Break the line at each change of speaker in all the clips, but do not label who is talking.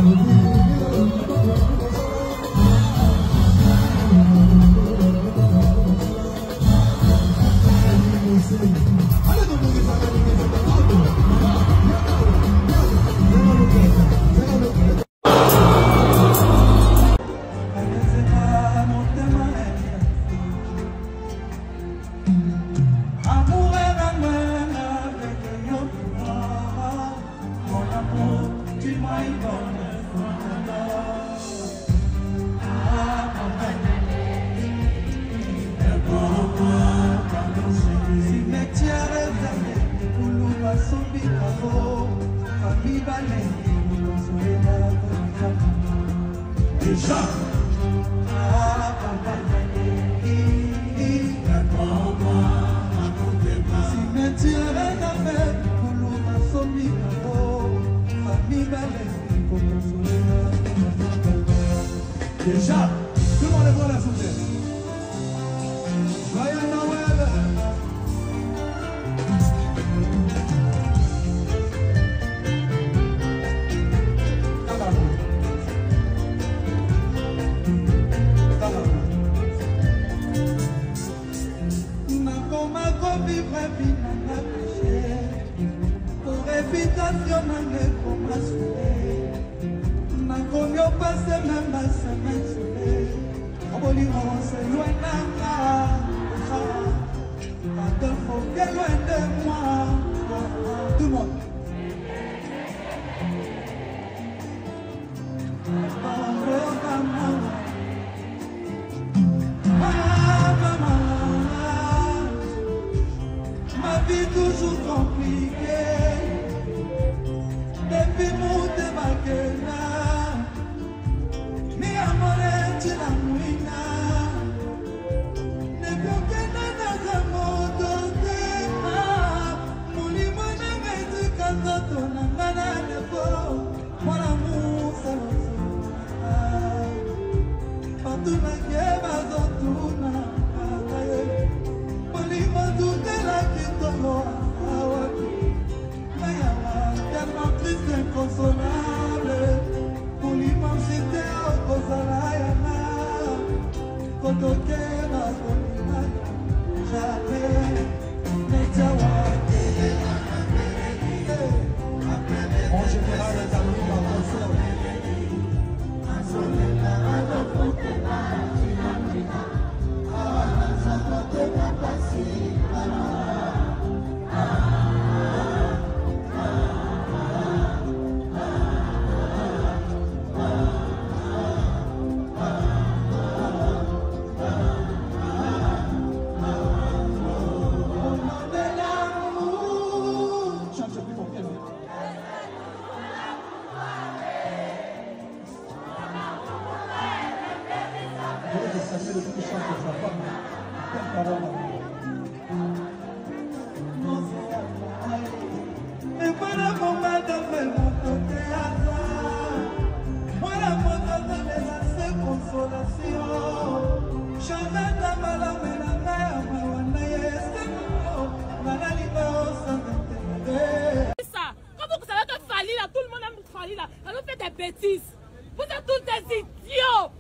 Déjà déjà, demandez-moi la soutien. Joyeux Noël.
Réputation n'a comme assurée, n'a comme yo passé même à sa main. On va lui rendre loin de faut que loin de moi. Tout le monde. Ma vie toujours compliquée. Depuis mon débarquement, mi amore ci la muina, ne bloqué dans un mode de mulimana metu kanto na manane po, mon amour c'est le partout na keba zotuna, mulimana de la kitolo. Tellement triste, inconsolable, pour l'immensité au Kozalaya, Kotoke, jamais, en général, les amis vont
bêtises. Vous êtes tous des idiots.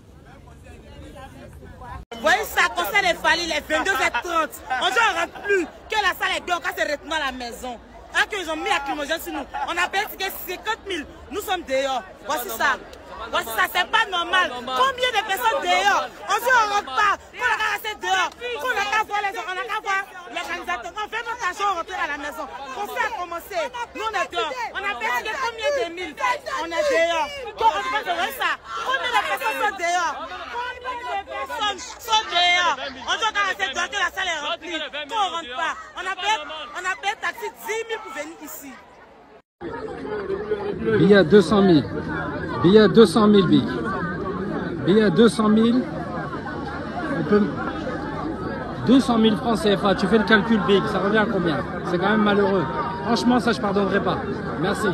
Vous voyez ça, concert des Fally, les 22h30. On ne rentre plus. Que la salle est dehors, quand c'est retourné à la maison. Hein, qu'ils ont mis la lacrymogène sur nous. On a payé 50 000. Nous sommes dehors. Voici ça. Voici ça, c'est pas normal. Combien de personnes dehors? On dit on rentre pas. Quand on a resté dehors, quand on n'a qu'à voir les gens, on n'a qu'à voir l'organisateur. On fait notre argent, on rentre à la maison. On fait commencer. Nous on est dehors. On a payé combien de mille? On est dehors. Quand on fait ça, combien de personnes sont dehors? Combien de personnes sont dehors? On doit rester dehors que la salle est remplie. Quand on rentre pas, on a payé taxi 10 000 pour venir ici.
Billet 200 000. Billet 200 000 big. Billet 200 000. On peut... 200 000 francs CFA. Tu fais le calcul big. Ça revient à combien? C'est quand même malheureux. Franchement, ça je pardonnerai pas. Merci.